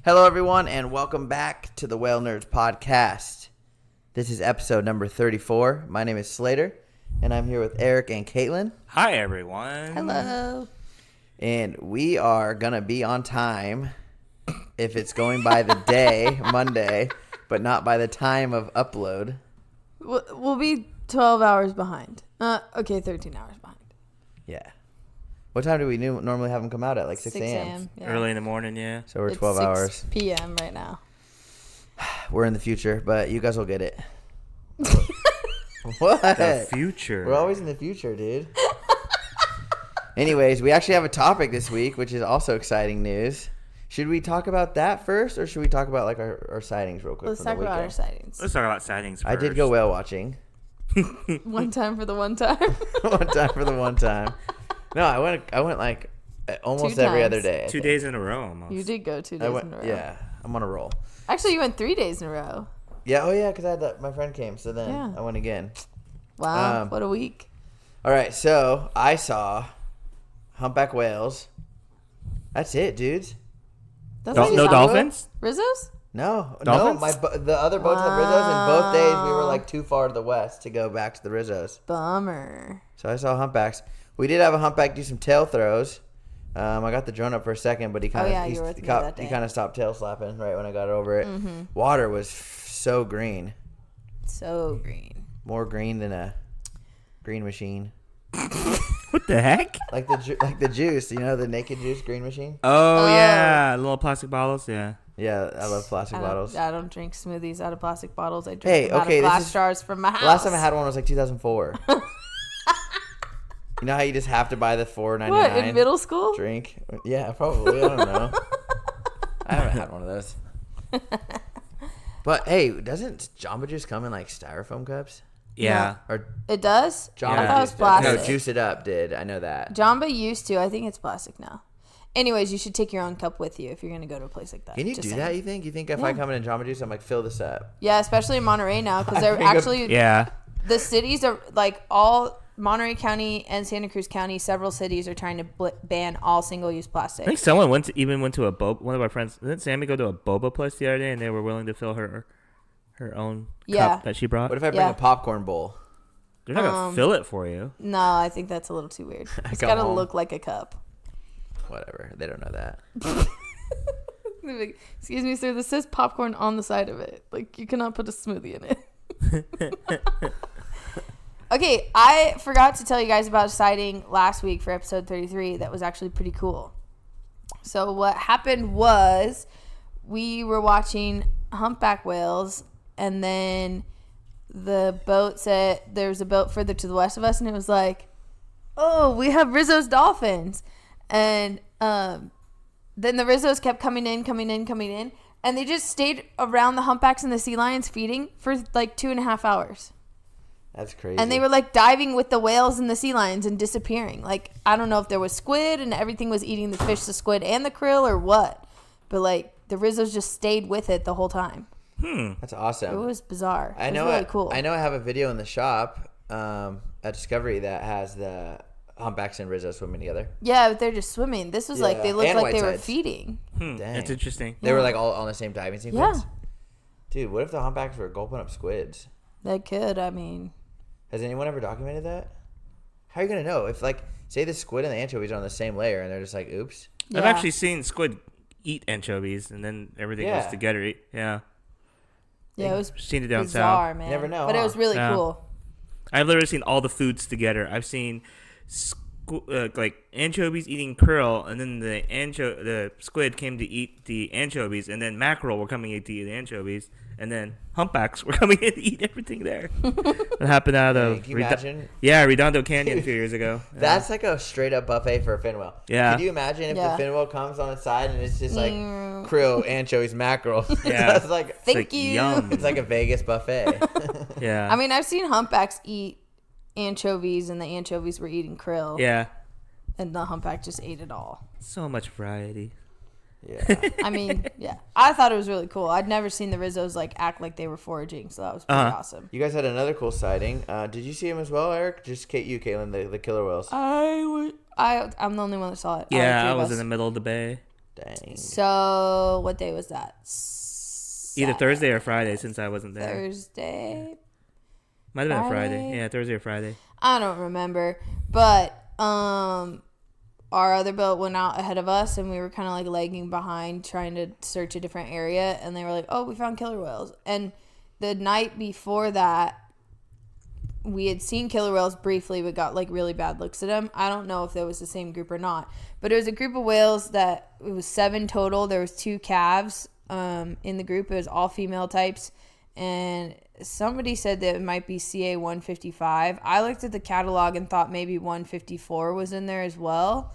Hello, everyone, and welcome back to the Whalenerds podcast. This is episode number 34. My name is Slater, and I'm here with Eric and Caitlin. Hi, everyone. Hello. And we are going to be on time if it's going by the day, Monday, but not by the time of upload. We'll be 12 hours behind. 13 hours behind. Yeah. What time do we normally have them come out at? Like 6 a.m.? Yeah. Early in the morning, yeah. So we're It's 12 6 hours. p.m. right now. We're in the future, but you guys will get it. What? The future. We're always in the future, dude. Anyways, we actually have a topic this week, which is also exciting news. Should we talk about that first, or should we talk about like our sightings real quick? Let's from talk the about our weekend? sightings. Let's talk about sightings first. I did go whale watching. One time for the one time. One time for the one time. No, I went like almost 2 every times. other day. I 2 think. days in a row almost. You did go 2 I days went, in a row. yeah, I'm on a roll. Actually, you went 3 days in a row. Yeah, oh yeah, because I had my friend came, so then Yeah. I went again. Wow, what a week. All right, so I saw humpback whales. That's it, dudes. That's No, what you no saw? dolphins? Rizzo's? No, Dolphins? the other boats had Rizzos, and both days we were like too far to the west to go back to the Rizzos. Bummer. So I saw humpbacks. We did have a humpback do some tail throws. I got the drone up for a second, but he kind of you were with me that day. he kind of stopped tail slapping right when I got over it. Water was so green, So green. more green than a green machine, What the heck? like the juice, the naked juice green machine. Oh, yeah. Little plastic bottles, yeah. Yeah, I love plastic bottles. I don't drink smoothies out of plastic bottles. I drink Hey, them out okay, of this glass is- jars from my house. The last time I had one was like 2004. You know how you just have to buy the $4.99 What, in middle school? drink? Yeah, probably. I don't know. I haven't had one of those. But hey, doesn't Jamba Juice come in like styrofoam cups? Yeah. Or It does? Jamba I thought it was Juice did. plastic. No, Juice It Up did. I know that. Jamba used to. I think it's plastic now. Anyways, you should take your own cup with you if you're going to go to a place like that. Can you Just do saying. that? You think? You think if I come in Jamba Juice, I'm like, fill this up? Yeah, especially in Monterey now because they're think of- actually Yeah. the cities are like all Monterey County and Santa Cruz County. Several cities are trying to ban all single-use I plastic. think someone went to a boba. One of our friends, didn't Sammy go to a boba place the other day and they were willing to fill her own Yeah. cup that she brought? What if I bring Yeah. a popcorn bowl? They're not going to fill it for you. No, I think that's a little too weird. It's come got to home. look like a cup. Whatever. They don't know that. Excuse me, sir. This says popcorn on the side of it. Like, you cannot put a smoothie in it. Okay, I forgot to tell you guys about a sighting last week for episode 33 that was actually pretty cool. So what happened was we were watching humpback whales, and then the boat said there was a boat further to the west of us, and it was like, oh, we have Rizzo's dolphins. And then the Rizzos kept coming in, and they just stayed around the humpbacks and the sea lions feeding for like 2.5 hours. That's crazy. And they were like diving with the whales and the sea lions and disappearing. Like, I don't know if there was squid and everything was eating the fish, the squid, and the krill or what. But like the Rizzos just stayed with it the whole time. That's awesome. It was bizarre. I It know. was really cool. I know. I have a video in the shop at Discovery that has the humpbacks and Rizzo swimming together. Yeah, but they're just swimming. This was like Yeah. they looked And like they were whitesides. feeding. Dang. That's interesting. They were like all on the same diving sequence. Yeah. Dude, what if the humpbacks were gulping up squids? They could. I mean, Has anyone ever documented that? How are you gonna know if, like, say the squid and the anchovies are on the same layer and they're just like, oops? yeah. I've actually seen squid eat anchovies and then everything Yeah. goes together. Yeah. Yeah, it was Seen it down bizarre, south. man. You never know, But it huh? was really Yeah. cool. I've literally seen all the foods together. I've seen like anchovies eating krill, and then the squid came to eat the anchovies, and then mackerel were coming in to eat the anchovies, and then humpbacks were coming in to eat everything there. That happened out of Can you imagine? Redondo Canyon a few years ago. That's like a straight up buffet for a fin whale. Yeah. Could you imagine if Yeah. the fin whale comes on its side and it's just like Mm. krill, anchovies, mackerel? Yeah. It's like It's Thank like, you. Yum. it's like a Vegas buffet. Yeah. I mean, I've seen humpbacks eat anchovies, and the anchovies were eating krill. yeah. And the humpback just ate it all. So much variety. Yeah. I mean, yeah. I thought it was really cool. I'd never seen the Rizzos like act like they were foraging, so that was pretty awesome. You guys had another cool sighting. Did you see him as well, Eric? Just Caitlin, the killer whales. I'm the only one that saw it. Yeah, All I three was of in us. the middle of the bay. Dang. So what day was that? Either Thursday or Friday, since I wasn't there. Thursday. Might have been Friday? Friday. Yeah, Thursday or Friday. I don't remember, but our other boat went out ahead of us, and we were kind of like lagging behind, trying to search a different area. And they were like, "Oh, we found killer whales." And the night before that, we had seen killer whales briefly, but got like really bad looks at them. I don't know if that was the same group or not, but it was a group of whales that it was 7 total. There was 2 calves in the group. It was all female types, and somebody said that it might be CA 155. I looked at the catalog and thought maybe 154 was in there as well.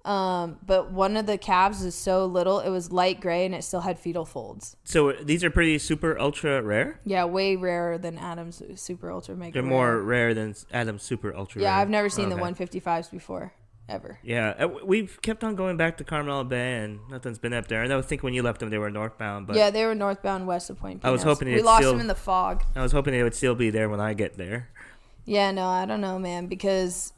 But one of the calves is so little, it was light gray and it still had fetal folds. So these are pretty super ultra rare? Yeah, way rarer than Adam's super ultra mega They're more rare than Adam's super ultra rare. Yeah, I've never seen the 155s before. Ever. Yeah, we've kept on going back to Carmel Bay, and nothing's been up there. And I think when you left them, they were northbound. But yeah, they were northbound west of Point Pinos. I was hoping we lost them in the fog. I was hoping they would still be there when I get there. Yeah, no, I don't know, man, because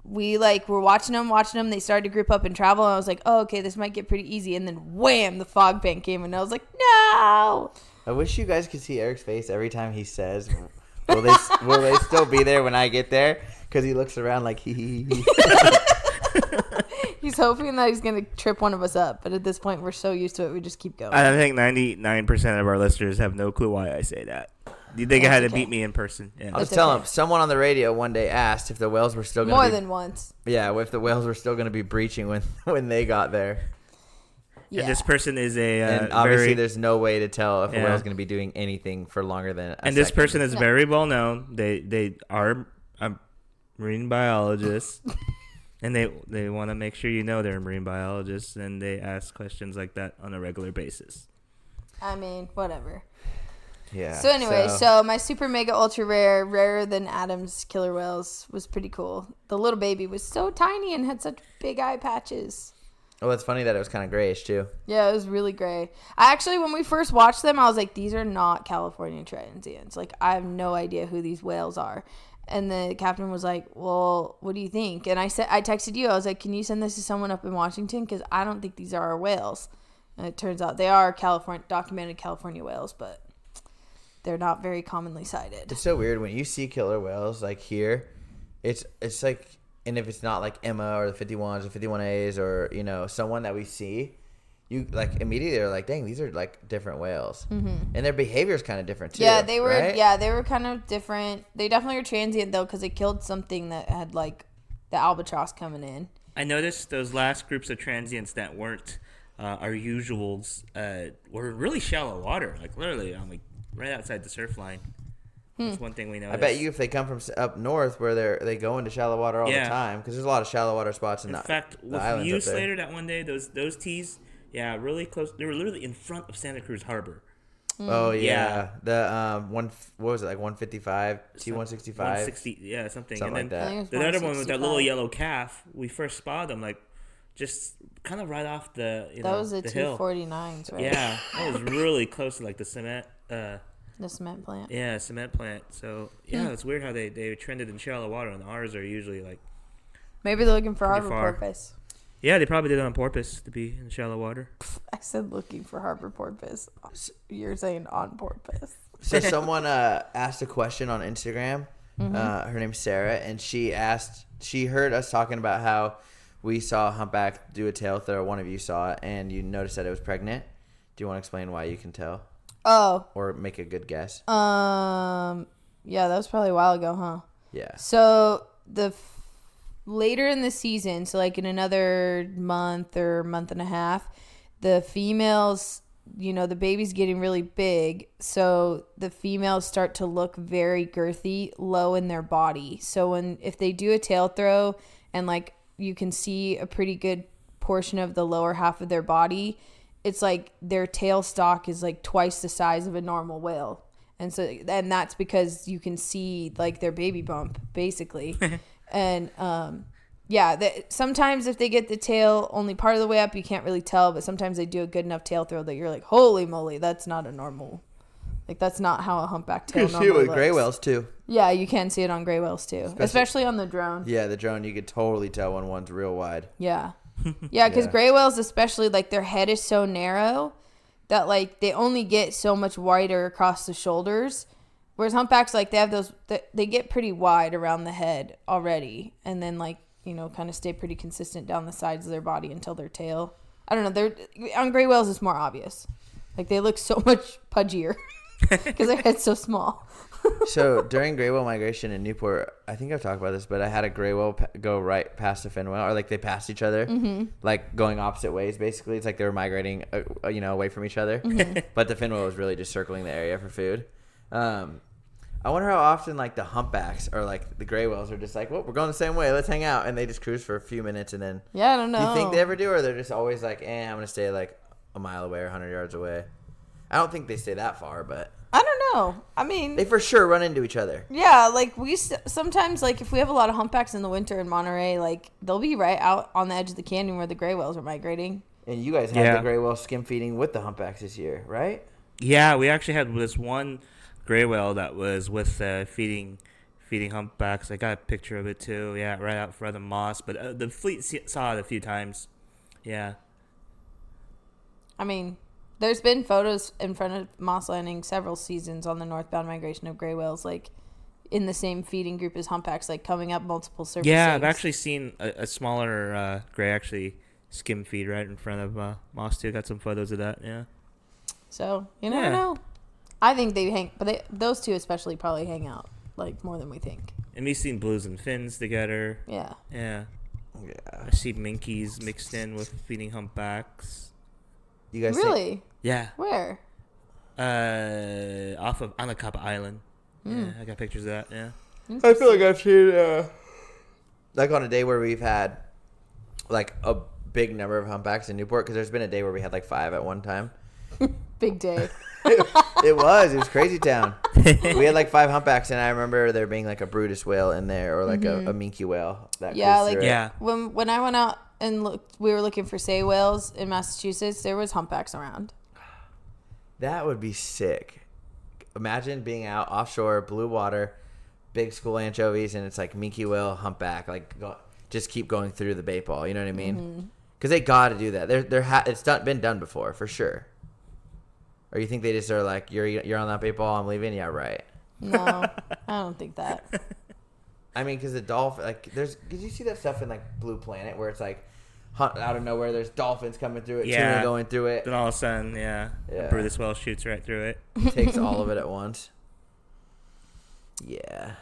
we were watching them. They started to group up and travel, and I was like, oh, okay, this might get pretty easy. And then wham, the fog bank came, and I was like, no. I wish you guys could see Eric's face every time he says, will they still be there when I get there? Because he looks around like he. He's hoping that he's going to trip one of us up, but at this point, we're so used to it, we just keep going. I think 99% of our listeners have no clue why I say that. You think I had to beat me in person? Yeah. I was telling him, someone on the radio one day asked if the whales were still going to More than once. Yeah, if the whales were still going to be breaching when they got there. Yeah. And this person is and obviously there's no way to tell if a whale's going to be doing anything for longer than a And this second. person is very well known. They are a marine biologist. And they want to make sure you know they're a marine biologist, and they ask questions like that on a regular basis. I mean, whatever. Yeah. So anyway, so my super mega ultra rare, rarer than Adam's killer whales was pretty cool. The little baby was so tiny and had such big eye patches. Oh, it's funny that it was kind of grayish too. Yeah, it was really gray. I actually, when we first watched them, I was like, these are not California transients. Like, I have no idea who these whales are. And the captain was like, well, what do you think? And I texted you. I was like, can you send this to someone up in Washington? Because I don't think these are our whales. And it turns out they are documented California whales, but they're not very commonly sighted. It's so weird when you see killer whales like here. It's like, and if it's not like Emma or the 51s or 51As or someone that we see, you like immediately are like, dang, these are like different whales, and their behavior is kind of different too. Yeah, they were. Right? Yeah, they were kind of different. They definitely were transient though, because they killed something that had like the albatross coming in. I noticed those last groups of transients that weren't our usuals were really shallow water, like literally right outside the surf line. That's one thing we noticed. I bet you if they come from up north where they go into shallow water all the time, because there's a lot of shallow water spots in fact, the with islands you, up there. Slater, that one day, those tees, yeah, really close. They were literally in front of Santa Cruz Harbor. Oh yeah, the what was it, like 155, T165, 160, yeah, something and like then that. The other one with that little yellow calf, we first spotted them like just kind of right off the that was the hill. 249s, right? Yeah, that was really close to like the cement. The cement plant. Yeah, cement plant. So yeah, it's weird how they trended in shallow water, and ours are usually like. Maybe they're looking for harbor far. porpoise. Yeah, they probably did it on purpose to be in shallow water. I said looking for harbor porpoise. You're saying on porpoise. So someone asked a question on Instagram. Her name's Sarah, and she heard us talking about how we saw a humpback do a tail throw. One of you saw it, and you noticed that it was pregnant. Do you want to explain why you can tell? Oh. Or make a good guess? Yeah, that was probably a while ago, huh? Yeah. So later in the season, so like in another month or month and a half, the females, the baby's getting really big. So the females start to look very girthy, low in their body. So if they do a tail throw and like you can see a pretty good portion of the lower half of their body, it's like their tail stalk is like twice the size of a normal whale. And that's because you can see like their baby bump basically. And sometimes if they get the tail only part of the way up, you can't really tell, but sometimes they do a good enough tail throw that you're like, holy moly, that's not a normal, like that's not how a humpback tail normally looks. You can see it with gray whales too. Yeah, you can see it on gray whales too, especially on the drone. Yeah, the drone, you could totally tell when one's real wide. Yeah. Yeah, because Yeah. gray whales, especially, like, their head is so narrow that, like, they only get so much wider across the shoulders. Whereas humpbacks, like, they have those, they get pretty wide around the head already. And then, like, you know, kind of stay pretty consistent down the sides of their body until their tail. I don't know. On gray whales, it's more obvious. Like, they look so much pudgier because their head's so small. So during gray whale migration in Newport, I think I've talked about this, but I had a gray whale go right past a fin whale, or like they passed each other, like going opposite ways. Basically, it's like they were migrating, away from each other. But the fin whale was really just circling the area for food. I wonder how often like the humpbacks or like the gray whales are just like, well, we're going the same way, let's hang out, and they just cruise for a few minutes and then. Yeah, I don't know. Do you think they ever do, or they're just always like, I'm gonna stay like a mile away or 100 yards away? I don't think they stay that far, but. I don't know. I mean, They for sure run into each other. yeah, like sometimes, like, if we have a lot of humpbacks in the winter in Monterey, like, they'll be right out on the edge of the canyon where the gray whales are migrating. And you guys had Yeah. the gray whale skim feeding with the humpbacks this year, right? Yeah, we actually had this one gray whale that was with feeding humpbacks. I got a picture of it too. Yeah, right out front of the moss. But the fleet saw it a few times. Yeah. I mean, there's been photos in front of Moss Landing several seasons on the northbound migration of gray whales, like in the same feeding group as humpbacks, like coming up multiple surfaces. Yeah, I've actually seen a smaller gray actually skim feed right in front of moss too. Got some photos of that. Yeah. So you never know. I think they hang, but those two especially probably hang out like more than we think. And we've seen blues and fins together. Yeah. Yeah. Yeah. I see minkies mixed in with feeding humpbacks. You guys Really? Yeah. Where? Off of Anacapa Island. Yeah, I got pictures of that. Yeah. I feel like I've seen, like on a day where we've had like a big number of humpbacks in Newport, because there's been a day where we had like 5 at one time. Big day. It was crazy town. We had like 5 humpbacks, and I remember there being like a Brutus whale in there, or like a minke whale. That Yeah, cruised like through it. Yeah. when I went out and looked, we were looking for sei whales in Massachusetts. There was humpbacks around. That would be sick. Imagine being out offshore, blue water, big school anchovies, and it's like minke whale, humpback, like just keep going through the bait ball. You know what I mean? Because they got to do that. It's been done before for sure. Or you think they just are like, you're on that bait ball, I'm leaving? Yeah, right. No, I don't think that. I mean, because the dolphin, like, did you see that stuff in like Blue Planet where it's like out of nowhere, there's dolphins coming through it, tuna going through it, Then all of a sudden, yeah. Brutus whale shoots right through it. takes all of it at once. Yeah,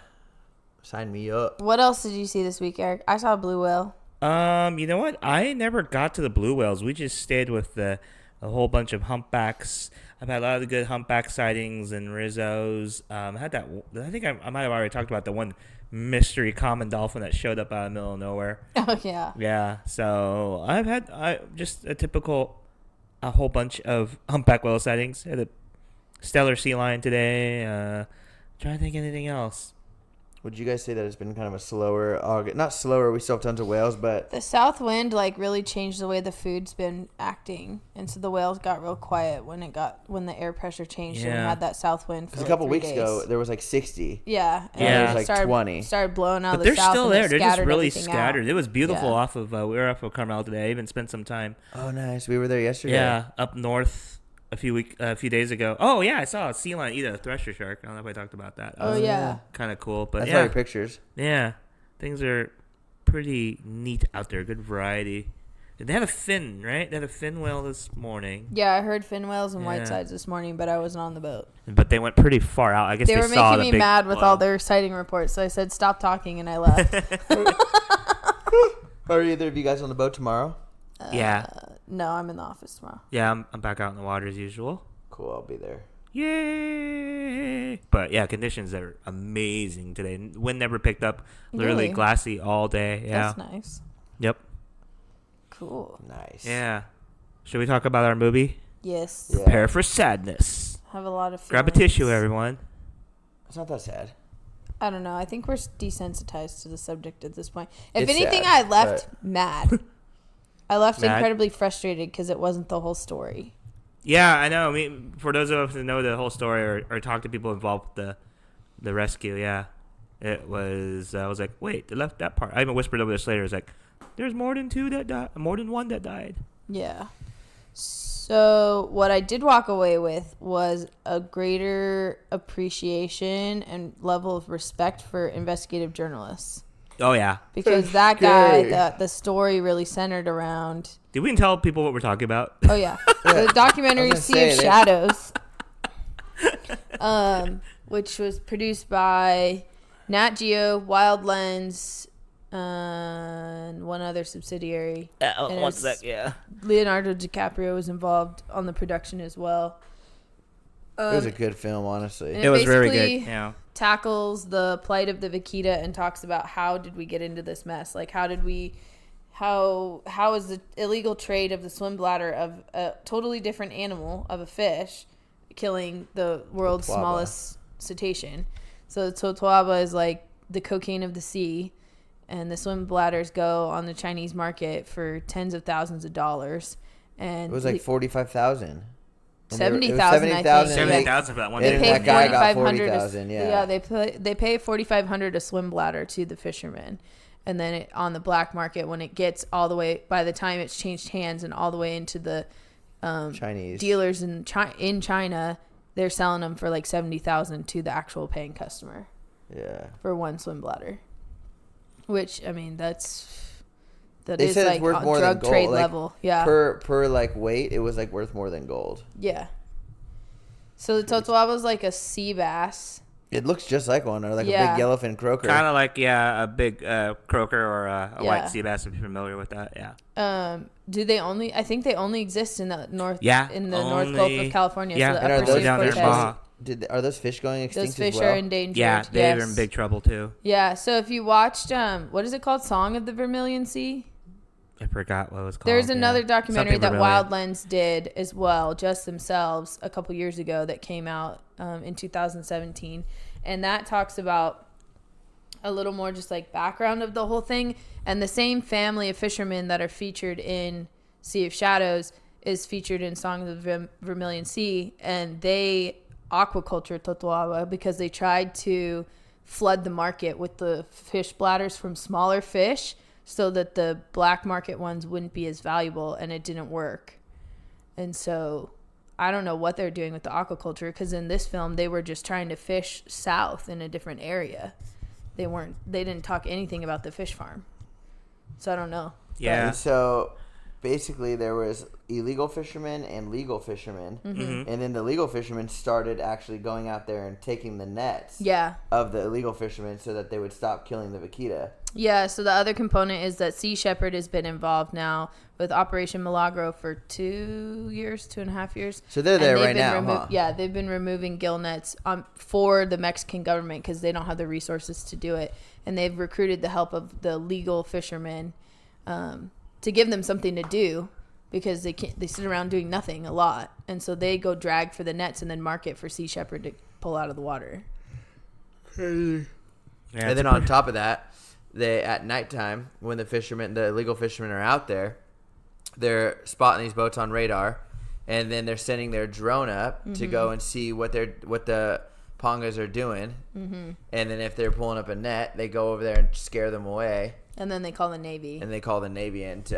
sign me up. What else did you see this week, Eric? I saw a blue whale. You know what? I never got to the blue whales. We just stayed with a whole bunch of humpbacks. I've had a lot of good humpback sightings and Rizzos. I had that. I think I might have already talked about the one mystery common dolphin that showed up out of the middle of nowhere. Oh yeah. Yeah. So I've had just a whole bunch of humpback whale sightings. Had a stellar sea lion today. Trying to think of anything else. Would you guys say that it's been kind of a slower August? Not slower. We still have tons of whales, but The south wind like really changed the way the food's been acting, and so the whales got real quiet when the air pressure changed and we Yeah. had that south wind. For because like a couple 3 weeks days. ago there was like 60. Yeah. And Yeah. then There was like 20. Started blowing out But of the they're south. still and there. it They're just scattered really everything scattered. out. It was beautiful Yeah. off of, we were off of Carmel today. I even spent some time. Oh, nice. We were there yesterday. Yeah, up north a few days ago. Oh yeah, I saw a sea lion eat a thresher shark. I don't know if I talked about that. Oh yeah. Kind of cool, but That's yeah, all your pictures. yeah, things are pretty neat out there. Good variety. They had a fin, right? They had a fin whale this morning, Yeah, I heard fin whales and Yeah. white sides this morning, but I wasn't on the boat. but they went pretty far out. I guess They were saw making the me big mad with blow. all their sighting reports, so I said stop talking and I left. Are either of you guys on the boat tomorrow? Yeah, No, I'm in the office tomorrow. yeah. I'm back out in the water as usual. Cool. I'll be there. Yay! But yeah, conditions are amazing today. Wind never picked up. Literally Really? glassy all day. Yeah. That's nice. Yep. Cool. Nice. Yeah. Should we talk about our movie? Yes. Yeah. Prepare for Sadness. Have a lot of Grab a feelings. tissue, everyone. It's not that sad. I don't know. I think we're desensitized to the subject at this point. If It's anything, sad, I left mad. I left Mad? incredibly frustrated because it wasn't the whole story. Yeah, I know. I mean, for those of us who know the whole story or talk to people involved with the rescue, yeah, it was. I was like, wait, they left that part. I even whispered over this later. It's like, there's more than one that died. Yeah. So what I did walk away with was a greater appreciation and level of respect for investigative journalists. Oh yeah. Because that guy, the story really centered around. Did we tell people what we're talking about? Oh yeah, the documentary Sea of Shadows, which was produced by Nat Geo, Wild Lens, and one other subsidiary. One sec, yeah. Leonardo DiCaprio was involved on the production as well. It was a good film, honestly. It was very good. Yeah. Tackles the plight of the vaquita and talks about how did we get into this mess? Like how is the illegal trade of the swim bladder of a totally different animal, of a fish, killing the world's smallest cetacean? So the totoaba is like the cocaine of the sea, and the swim bladders go on the Chinese market for tens of thousands of dollars. And it was like 45,000. 70,000, I think. 70,000 for that one. They pay that guy got 40,500. Yeah, they pay 4,500 a swim bladder to the fishermen, and then on the black market, when it gets all the way, by the time it's changed hands and all the way into the Chinese dealers in China, they're selling them for like 70,000 to the actual paying customer. Yeah. For one swim bladder, which I mean that they is said like it's worth more drug than trade gold. Like, level. Yeah. Per like weight, it was like worth more than gold. Yeah. So the totoaba is like a sea bass. It looks just like one, or like a big yellowfin croaker. Kind of like a big croaker or a white sea bass. If you're familiar with that, yeah. Do they only? I think they only exist in the north. Yeah, in the North Gulf of California. Yeah, so the and are those down there in Baja. Are those fish going extinct Those fish as well? are endangered. Yeah, they're in big trouble too. Yeah, so if you watched, what is it called? Song of the Vermilion Sea? I forgot what it was called. There's another documentary that Wild Wildlands did as well, just themselves, a couple years ago that came out in 2017. And that talks about a little more just like background of the whole thing. And the same family of fishermen that are featured in Sea of Shadows is featured in Song of the Vermilion Sea. And they aquaculture totoaba because they tried to flood the market with the fish bladders from smaller fish so that the black market ones wouldn't be as valuable, and it didn't work. And so I don't know what they're doing with the aquaculture, because in this film they were just trying to fish south in a different area. They didn't talk anything about the fish farm. So I don't know. Yeah. And so basically there was illegal fishermen and legal fishermen. Mm-hmm. And then the legal fishermen started actually going out there and taking the nets of the illegal fishermen so that they would stop killing the vaquita. Yeah, so the other component is that Sea Shepherd has been involved now with Operation Milagro for 2.5 years. So they're there right now, huh? Yeah, they've been removing gill nets for the Mexican government because they don't have the resources to do it. And they've recruited the help of the legal fishermen to give them something to do, because they sit around doing nothing a lot. And so they go drag for the nets and then market for Sea Shepherd to pull out of the water. Yeah, and then on top of that, they at nighttime, when the illegal fishermen are out there, they're spotting these boats on radar, and then they're sending their drone up to go and see what the pongas are doing. Mm-hmm. And then if they're pulling up a net, they go over there and scare them away. And then they call the Navy. And they call the Navy in to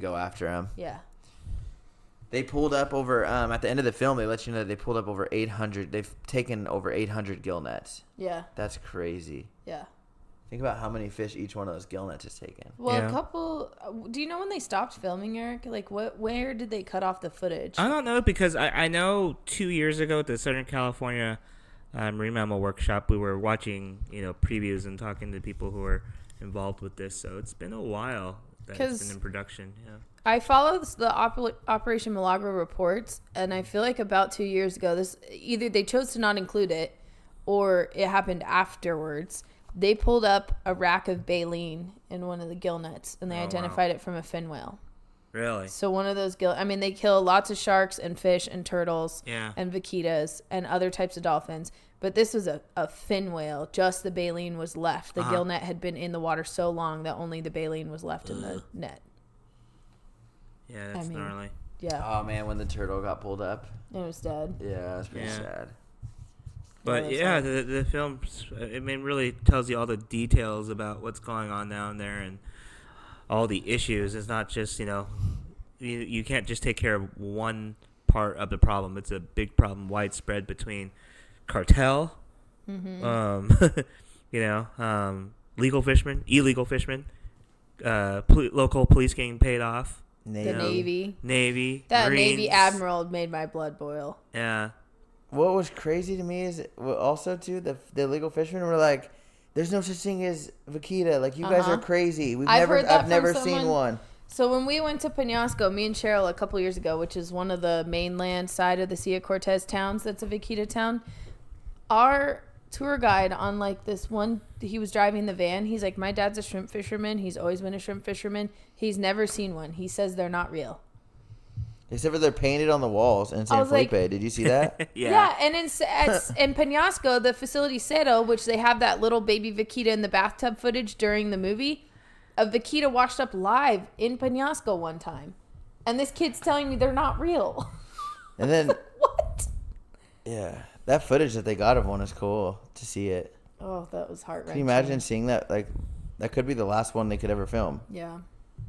go after them. Yeah. They pulled up over at the end of the film. They let you know that they pulled up over 800. They've taken over 800 gill nets. Yeah. That's crazy. Yeah. Think about how many fish each one of those gill nets has taken. Well, a couple. Do you know when they stopped filming, Eric? Like, where did they cut off the footage? I don't know, because I know 2 years ago at the Southern California Marine Mammal Workshop, we were watching previews and talking to people who were involved with this. So it's been a while that it's been in production. Yeah. I follow the Operation Milagro reports, and I feel like about 2 years ago, this either they chose to not include it, or it happened afterwards. They pulled up a rack of baleen in one of the gill nets, and they identified it from a fin whale. Really? So one of those they kill lots of sharks and fish and turtles and vaquitas and other types of dolphins. But this was a fin whale. Just the baleen was left. The gill net had been in the water so long that only the baleen was left in the net. Yeah, that's gnarly. Yeah. Oh, man, when the turtle got pulled up. It was dead. Yeah, that's pretty sad. But the film, really tells you all the details about what's going on down there, and all the issues. It's not just, you can't just take care of one part of the problem. It's a big problem, widespread between cartel, legal fishermen, illegal fishermen, local police getting paid off. The Navy. That Marines. Navy admiral made my blood boil. Yeah. What was crazy to me is also too the illegal fishermen were like, "There's no such thing as vaquita. Like you guys are crazy. I've never seen one." So when we went to Penasco, me and Cheryl a couple years ago, which is one of the mainland side of the Sea of Cortez towns, that's a vaquita town. Our tour guide on like this one, he was driving the van. He's like, my dad's a shrimp fisherman. He's always been a shrimp fisherman. He's never seen one. He says they're not real. Except for they're painted on the walls in San Felipe. Did you see that? Yeah, and in Penasco, the facility Cerro, which they have that little baby vaquita in the bathtub footage during the movie, a vaquita washed up live in Penasco one time. And this kid's telling me they're not real. And then... What? Yeah. That footage that they got of one is cool to see it. Oh, that was heart-wrenching. Can you imagine seeing that? Like, that could be the last one they could ever film. Yeah.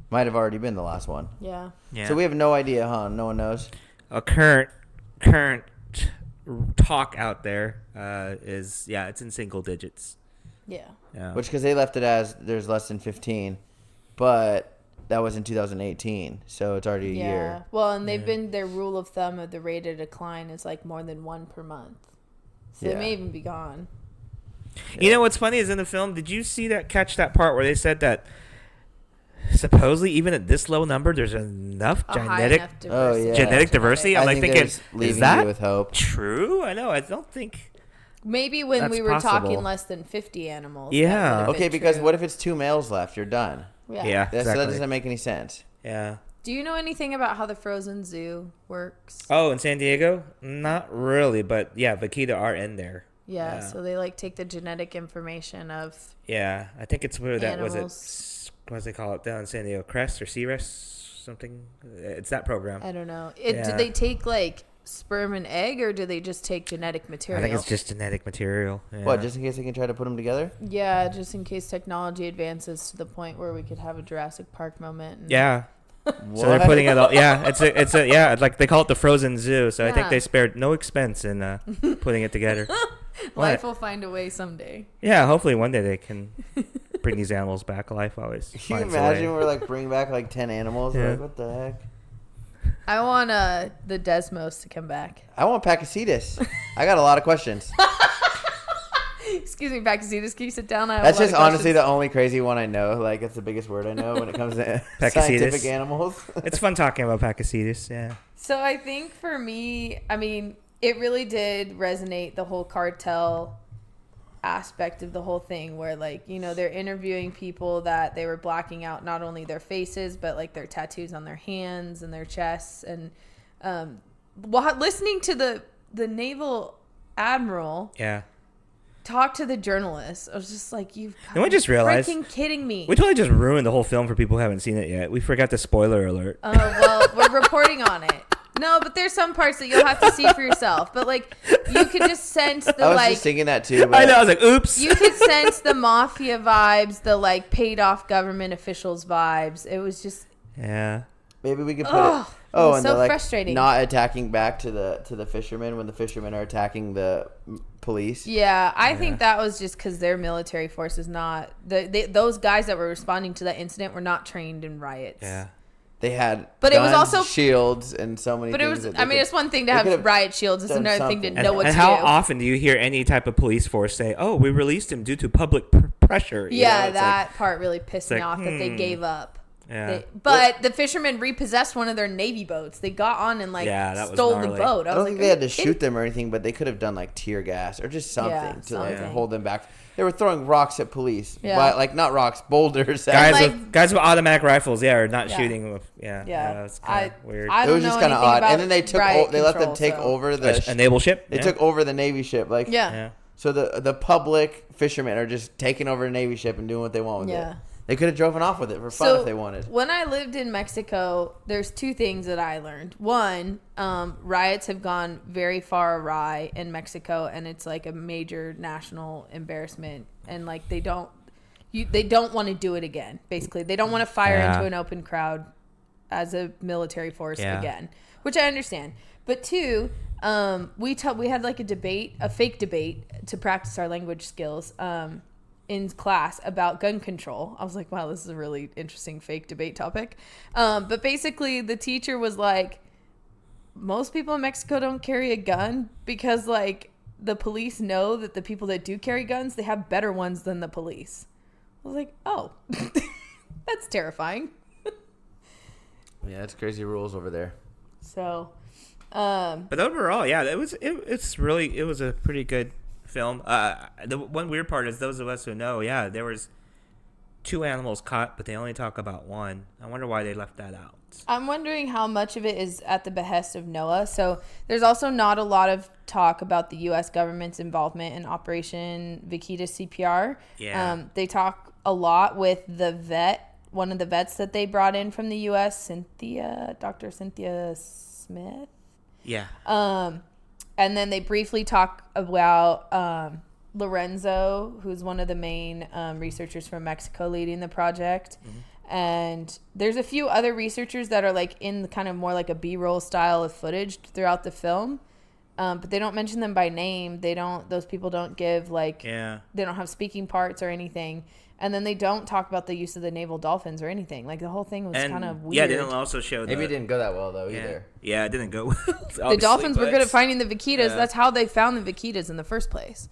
Might have already been the last one. Yeah. Yeah. So we have no idea, huh? No one knows. A current talk out there is it's in single digits. Yeah. Which, because they left it as there's less than 15, but that was in 2018, so it's already a year. Well, and they've been, their rule of thumb of the rate of decline is like more than one per month. So they may even be gone. You know what's funny is in the film, did you catch that part where they said that supposedly even at this low number, there's enough genetic diversity? I'm like thinking, is that you with hope. True? I know. I don't think. Maybe when That's we were possible. talking less than 50 animals. Yeah. Okay, because what if it's 2 males left? You're done. Yeah, So exactly. that doesn't make any sense. Yeah. Do you know anything about how the frozen zoo works? Oh, in San Diego? Not really, but yeah, vaquita are in there. Yeah, so they like take the genetic information of Yeah, I think it's where that animals. was it. What do they call it down in San Diego? Crest or CREST something? It's that program. I don't know. Do they take like sperm and egg, or do they just take genetic material? I think it's just genetic material. Yeah. What, just in case they can try to put them together? Yeah, just in case technology advances to the point where we could have a Jurassic Park moment. And Yeah. So they're putting it all. Yeah, it's a like they call it the frozen zoo. So I think Yeah. they spared no expense in putting it together. Life will find a way someday. Yeah, hopefully one day they can bring these animals back. Life always. Can you finds a imagine way. we're like bring back like 10 animals? Yeah. Like, what the heck? I want the Desmos to come back. I want Pachycetus. I got a lot of questions. Excuse me, Pachycetus, can you sit down? I have That's a lot just of honestly questions. the only crazy one I know. Like, it's the biggest word I know when it comes to Pachycetus. scientific animals. It's fun talking about Pachycetus. Yeah. So I think for me, I mean, it really did resonate, the whole cartel aspect of the whole thing, where like, you know, they're interviewing people that they were blacking out not only their faces but like their tattoos on their hands and their chests. And while listening to the naval admiral talk to the journalist, I was just like, you've And we just realized, freaking kidding me. We totally just ruined the whole film for people who haven't seen it yet. We forgot the spoiler alert. Oh, well, we're reporting on it. No, but there's some parts that you'll have to see for yourself. But like, you could just sense the I was like. just thinking that too. But I know. I was like, oops. You could sense the mafia vibes, the like paid off government officials vibes. It was just. Yeah. maybe we could put Ugh, it. Oh, was and so they're like frustrating. not attacking back to the fishermen when the fishermen are attacking the police. Yeah, I think that was just because their military force is not those guys that were responding to that incident were not trained in riots. Yeah. They had But it was guns, also- shields and so many But it things. was, that I they mean, could- it's one thing to they have could've riot shields. It's done another thing to something. know what And to how do. often do you hear any type of police force say, "Oh, we released him due to public pressure"? You Yeah, know, it's that part really pissed me like, off that they gave up. Yeah. But the fishermen repossessed one of their Navy boats. They got on and that was stole the gnarly. boat. I I don't was think like, they had to "Are you shoot kidding?" them or anything, but they could have done like tear gas or just something to like something. hold them back. They were throwing rocks at police, Yeah. but like not rocks, boulders. guys like- guys with automatic rifles, are not Yeah. shooting with, Yeah, it's kind of weird. I It don't was just know kind of anything odd. about And then they took riot they let them control, take so- over a naval ship. They took over the Navy ship, like Yeah. So the public fishermen are just taking over a Navy ship and doing what they want with Yeah. it. They could have driven off with it for fun So if they wanted. when I lived in Mexico, there's two things that I learned. One, riots have gone very far awry in Mexico, and it's like a major national embarrassment. And like they don't want to do it again. Basically, they don't want to fire Yeah. into an open crowd as a military force Yeah. again, which I understand. But two, we had like a fake debate to practice our language skills in class about gun control. I was like, wow, this is a really interesting fake debate topic. But basically, the teacher was like, most people in Mexico don't carry a gun because like the police know that the people that do carry guns, they have better ones than the police. I was like, oh, that's terrifying. Yeah, it's crazy rules over there. So, But overall, yeah, it was a pretty good film. The one weird part is those of us who know, yeah, there was 2 animals caught, but they only talk about 1. I wonder why they left that out. I'm wondering how much of it is at the behest of NOAA. So there's also not a lot of talk about the U.S. government's involvement in Operation Vaquita CPR. Yeah. They talk a lot with one of the vets that they brought in from the U.S., Dr. Cynthia Smith. Yeah. And then they briefly talk about Lorenzo, who's one of the main researchers from Mexico leading the project. Mm-hmm. And there's a few other researchers that are like in the kind of more like a B-roll style of footage throughout the film. But they don't mention them by name. Those people don't give like, they don't have speaking parts or anything. And then they don't talk about the use of the naval dolphins or anything. Like the whole thing was kind of weird. Yeah, they don't also show Maybe it didn't go that well though either. Yeah, it didn't go well. The dolphins were good at finding the vaquitas. Yeah. That's how they found the vaquitas in the first place.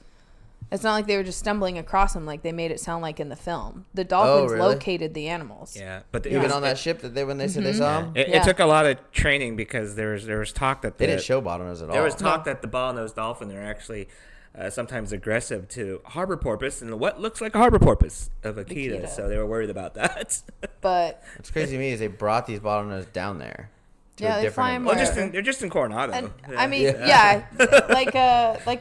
It's not like they were just stumbling across them like they made it sound like in the film. The dolphins really? located the animals. Yeah, but Even on that ship that when they said they saw them, it took a lot of training because there was talk that they didn't show bottlenose at all. There was talk that the bottlenose dolphin are actually sometimes aggressive to harbor porpoise and what looks like a harbor porpoise of Vaquita, so they were worried about that. But what's crazy to me is they brought these bottlenose down there. Yeah, they fly them. Well, they're just in Coronado. And, I mean, like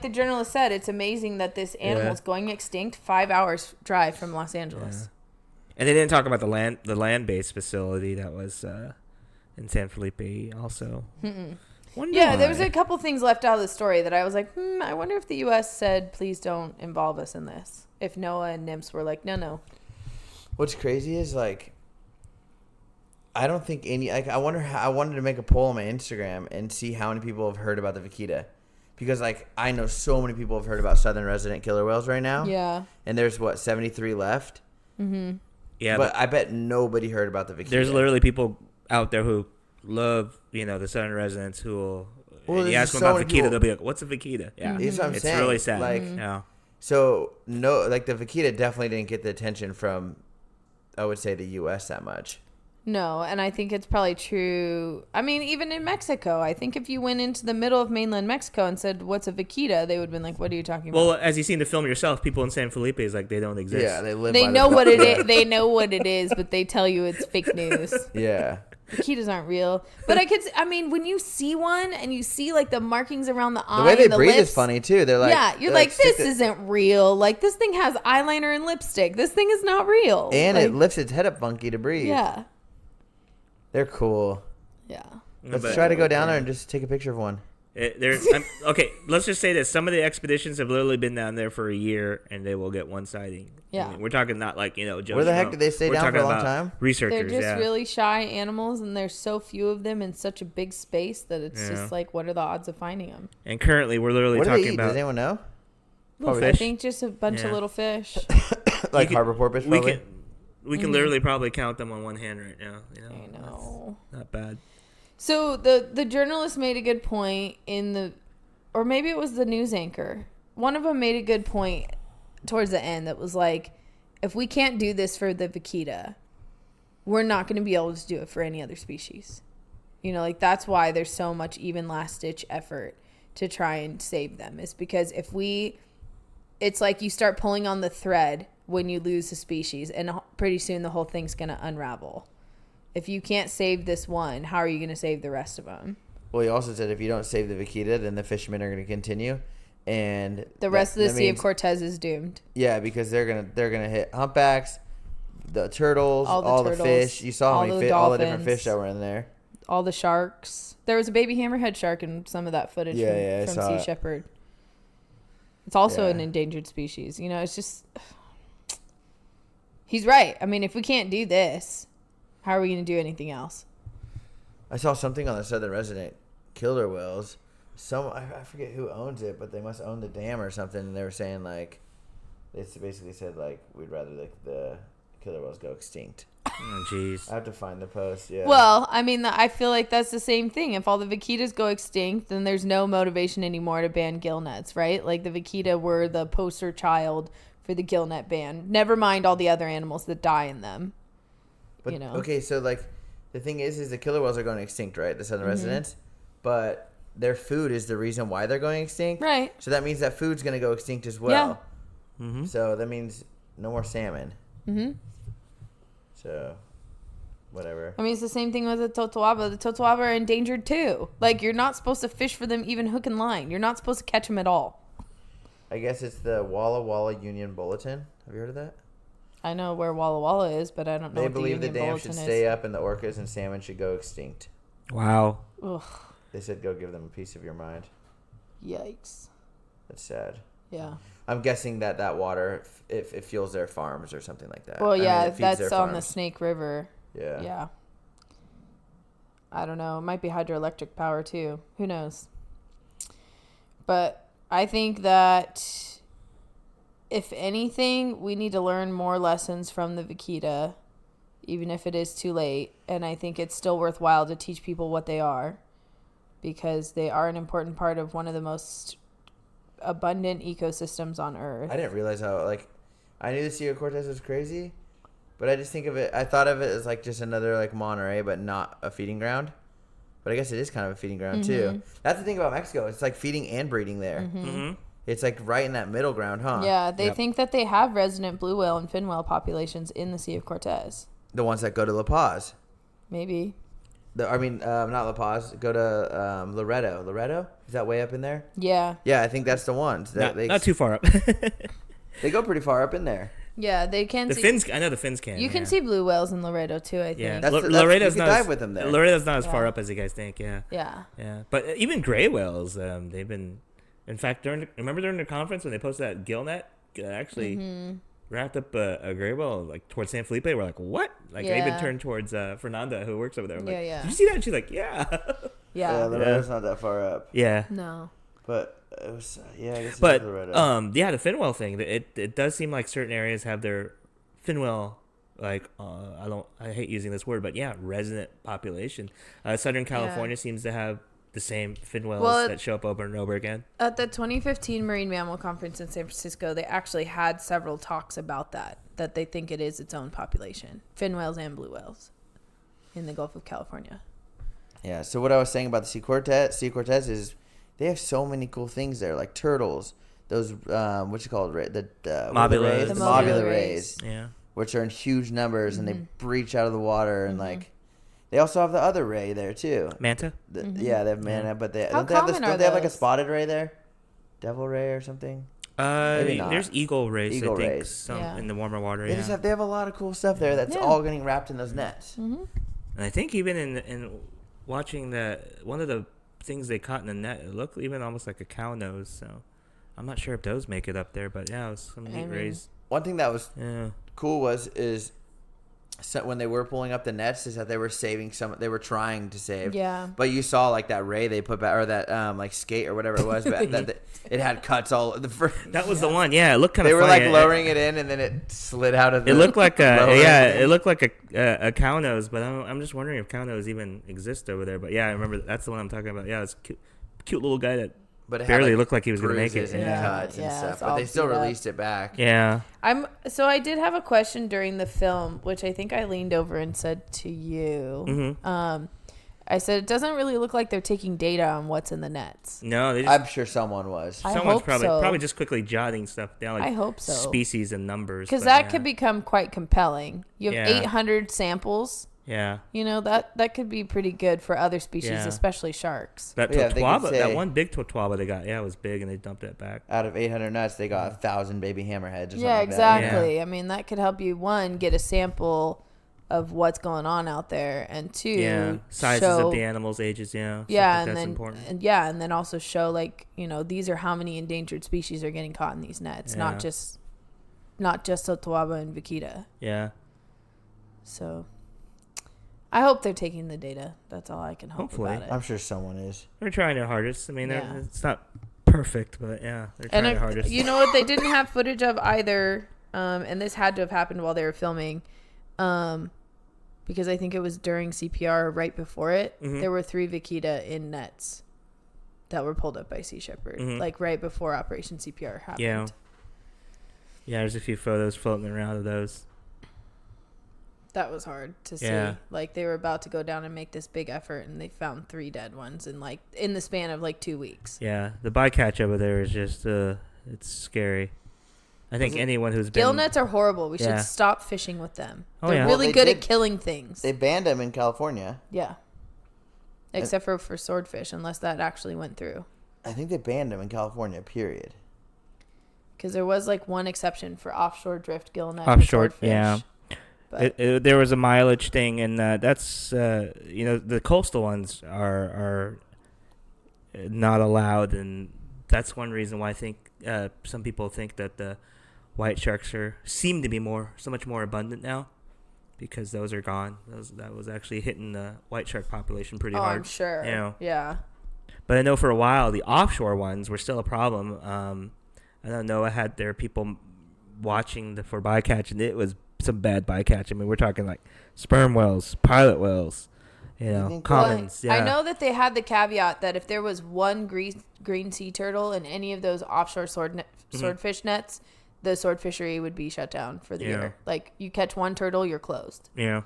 the journalist said, it's amazing that this animal's going extinct 5 hours drive from Los Angeles. Yeah. And they didn't talk about the land-based facility that was in San Felipe also. Yeah, there was a couple things left out of the story that I was like, I wonder if the U.S. said, please don't involve us in this. If NOAA and NIMS were like, no. What's crazy is like, I don't think I wanted to make a poll on my Instagram and see how many people have heard about the vaquita. Because, like, I know so many people have heard about southern resident killer whales right now. Yeah. And there's, 73 left? Mm-hmm. Yeah. But I bet nobody heard about the vaquita. There's literally people out there who love, the southern residents who will... you ask them about vaquita, they'll be like, what's a vaquita? Yeah. That's what I'm saying. It's really sad. Like, So, no, like, the vaquita definitely didn't get the attention from, I would say, the U.S. that much. No, and I think it's probably true. I mean, even in Mexico, I think if you went into the middle of mainland Mexico and said, what's a vaquita, they would have been like, what are you talking about? Well, as you see in the film yourself, people in San Felipe is like, they don't exist. Yeah, they live They by know the what it is. They know what it is, but they tell you it's fake news. Yeah. Vaquitas aren't real. But when you see one and you see like the markings around the eye, the way they and the breathe lips, is funny too. They're like, yeah, you're like this isn't real. Like this thing has eyeliner and lipstick. This thing is not real. And like, it lifts its head up funky to breathe. Yeah. They're cool. Yeah. Let's try to go down there and just take a picture of one. Okay, let's just say this. Some of the expeditions have literally been down there for a year, and they will get one sighting. Yeah. I mean, we're talking not like, Joe Where the heck did they stay down for a long time? Researchers, They're just really shy animals, and there's so few of them in such a big space that it's just like, what are the odds of finding them? And currently, we're literally what do talking they eat? about... Does anyone know? I think just a bunch of little fish. Like harbor porpoise, probably? We can literally probably count them on one hand right now. I know. Not bad. So the journalist made a good point or maybe it was the news anchor. One of them made a good point towards the end that was like, if we can't do this for the vaquita, we're not going to be able to do it for any other species. Like that's why there's so much even last ditch effort to try and save them, is because it's like you start pulling on the thread when you lose a species, and pretty soon the whole thing's going to unravel. If you can't save this one, how are you going to save the rest of them? Well, he also said if you don't save the vaquita, then the fishermen are going to continue, and the rest of the Sea of Cortez is doomed. Yeah, because they're gonna hit humpbacks, the turtles, all the fish. You saw how many all the different fish that were in there. All the sharks. There was a baby hammerhead shark in some of that footage from Sea Shepherd. It's also an endangered species. It's just... he's right. I mean, if we can't do this, how are we going to do anything else? I saw something on the Southern Resident killer whales. I forget who owns it, but they must own the dam or something. And they were saying like, they basically said like we'd rather the killer whales go extinct. Oh, jeez. I have to find the post. Yeah. Well, I mean, I feel like that's the same thing. If all the vaquitas go extinct, then there's no motivation anymore to ban gillnets, right? Like the vaquita were the poster child for the gillnet ban. Never mind all the other animals that die in them. But, okay, so like the thing is the killer whales are going extinct, right? The Southern residents, but their food is the reason why they're going extinct, right? So that means that food's going to go extinct as well. Yeah. Mm-hmm. So that means no more salmon. Mm-hmm. So, whatever. I mean, it's the same thing with the totoaba. The totoaba are endangered too. Like, you're not supposed to fish for them even hook and line. You're not supposed to catch them at all. I guess it's the Walla Walla Union Bulletin. Have you heard of that? I know where Walla Walla is, but I don't know. They what believe the Union dam Bulletin should is. stay up and the orcas and salmon should go extinct. Wow. Ugh. They said go give them a piece of your mind. Yikes. That's sad. Yeah. I'm guessing that water, it fuels their farms or something like that. Well, I mean, yeah, it feeds that's their on the farms. Snake River. Yeah. Yeah. I don't know. It might be hydroelectric power too. Who knows? But I think that if anything, we need to learn more lessons from the vaquita, even if it is too late. And I think it's still worthwhile to teach people what they are, because they are an important part of one of the most abundant ecosystems on Earth. I didn't realize how, like, I knew the Sea of Cortez was crazy, but I just think of it, I thought of it as like just another like Monterey, but not a feeding ground. But I guess it is kind of a feeding ground too. That's the thing about Mexico. It's like feeding and breeding there. Mm-hmm. It's like right in that middle ground, huh? Yeah, they think that they have resident blue whale and fin whale populations in the Sea of Cortez. The ones that go to La Paz. Maybe. Not La Paz. Go to Loreto. Loreto? Is that way up in there? Yeah. Yeah, I think that's the ones. Not too far up. They go pretty far up in there. Yeah, they can The see. fins, I know the fins can. You can see blue whales in Laredo too, I think. Yeah, Loredo's Laredo's you can not dive with them there. Laredo's not as far up as you guys think. Yeah. Yeah. Yeah, but even gray whales, they've been. In fact, remember during the conference when they posted that gill net, actually wrapped up a gray whale like towards San Felipe. We're like, what? Like they even turned towards Fernanda, who works over there. I'm like, Yeah. Did you see that? And she's like, yeah. Yeah. Loredo's not that far up. Yeah. No. But it was, I guess But it was Loreto. the fin whale thing. It does seem like certain areas have their fin whale. Like I hate using this word, but yeah, resident population. Southern California seems to have the same fin whales that show up over and over again. At the 2015 Marine Mammal Conference in San Francisco, they actually had several talks about that they think it is its own population. Fin whales and blue whales in the Gulf of California. Yeah, so what I was saying about the Sea Cortez is they have so many cool things there, like turtles, those, what you call it, the Mobula rays, rays. the The mobula mobula rays, rays. Yeah. which are in huge numbers, and they breach out of the water, and like, they also have the other ray there too. Manta? Yeah, they have mana, but they How don't they have common are don't they have like a those? spotted ray there, devil ray or something. Maybe not. There's eagle rays. Eagle I think, rays. some Yeah. in the warmer water. They Yeah. just have a lot of cool stuff there that's all getting wrapped in those nets. And I think even in watching one of the things they caught in the net, it looked even almost like a cow nose. So I'm not sure if those make it up there, but yeah, it was some neat rays. One thing that was Yeah. cool is when they were pulling up the nets is that they were saving they were trying to save. Yeah. But you saw like that ray they put back, or that like skate or whatever it was, but it had cuts all the first. That was the one. Yeah, it looked kind of. They were funny. like lowering it in, and then it slid out of. It looked like lower it looked like a cow nose, but I'm just wondering if cow nose even exists over there. But yeah, I remember that's the one I'm talking about. Yeah, it's cute little guy that but it barely had, looked like he was gonna make it. bruises and Yeah. cuts and Yeah, stuff, it's but all they still beat up. released it back. Yeah. So I did have a question during the film, which I think I leaned over and said to you. I said it doesn't really look like they're taking data on what's in the nets. No, they just, I'm sure someone was. I someone's hope so. probably just quickly jotting stuff down. Like I hope so. Species and numbers. Because but that yeah. could become quite compelling. You have Yeah. 800 samples. Yeah. You know, that could be pretty good for other species, Yeah. especially sharks. That Yeah, they could Totuaba, say- that one big Totuaba they got, it was big, and they dumped it back. Out of 800 nuts, they got 1,000 baby hammerheads. Or something Yeah, like that. exactly. I mean, that could help you, one, get a sample of what's going on out there, and two, Yeah, sizes show, of the animals, ages, yeah, that's and then important. and then also show, like, you know, these are how many endangered species are getting caught in these nets, Yeah. not not just Ottawa and Vaquita. Yeah. So I hope they're taking the data. That's all I can hope Hopefully. about it. I'm sure someone is. They're trying their hardest. I mean, Yeah. it's not perfect, but yeah, they're trying their hardest. You know what? They didn't have footage of either, and this had to have happened while they were filming, because I think it was during CPR right before it. Mhm. There were 3 Vaquita in nets that were pulled up by Sea Shepherd, like right before Operation CPR happened. Yeah. Yeah, there's a few photos floating around of those. That was hard to see. Yeah. Like they were about to go down and make this big effort, and they found 3 dead ones in the span of 2 weeks. Yeah, the bycatch over there is just it's scary. I think anyone who's been Gill nets are horrible. We Yeah. should stop fishing with them. Oh, They're yeah. really Well, good they at killing things. They banned them in California. Yeah. Except for swordfish, unless that actually went through. I think they banned them in California, period. Because there was one exception for offshore drift gill net. Offshore, and swordfish. yeah. But There was a mileage thing, and that's the coastal ones are not allowed, and that's one reason why I think some people think that the white sharks seem to be so much more abundant now, because those are gone. That was actually hitting the white shark population pretty hard. I'm sure. You know. Yeah. But I know for a while the offshore ones were still a problem. I don't know. There were people watching for bycatch, and it was some bad bycatch. I mean, we're talking like sperm whales, pilot whales, commons. Well, yeah. I know that they had the caveat that if there was one green sea turtle in any of those offshore swordfish nets, the sword fishery would be shut down for the year. Like you catch one turtle, you're closed. Yeah.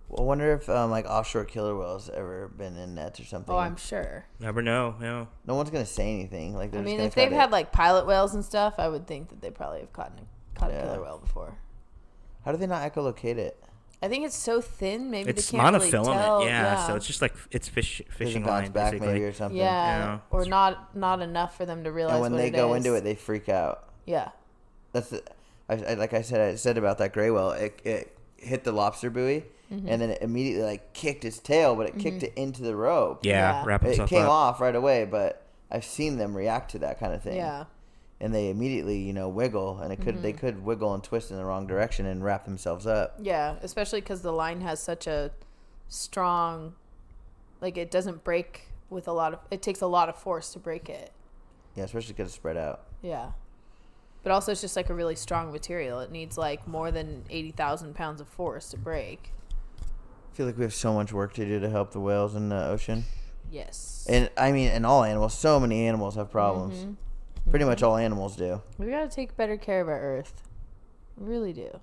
Well, I wonder if offshore killer whales ever been in nets or something. Oh, I'm sure. Never know. Yeah. No one's gonna say anything. I mean, if they've had pilot whales and stuff, I would think that they probably have caught a killer whale before. How do they not echolocate it? I think it's so thin, maybe It's they can't monofilament. really tell. Yeah. So it's just like it's fishing bounce line back basically. maybe or something. Yeah, or not enough for them to realize. And when what they it go is. into it, they freak out. Yeah. That's like I said about that gray whale. It hit the lobster buoy, and then it immediately kicked its tail, but it kicked it into the rope. Yeah. Yeah. Wrap It itself came up. off right away, but I've seen them react to that kind of thing. Yeah. And they immediately, wiggle, and they could wiggle and twist in the wrong direction and wrap themselves up. Yeah, especially because the line has such a strong, it doesn't break with it takes a lot of force to break it. Yeah, especially because it's spread out. Yeah. But also it's just a really strong material. It needs more than 80,000 pounds of force to break. I feel like we have so much work to do to help the whales in the ocean. Yes. And I mean, and all animals, so many animals have problems. Pretty much all animals do. We got to take better care of our earth. We really do.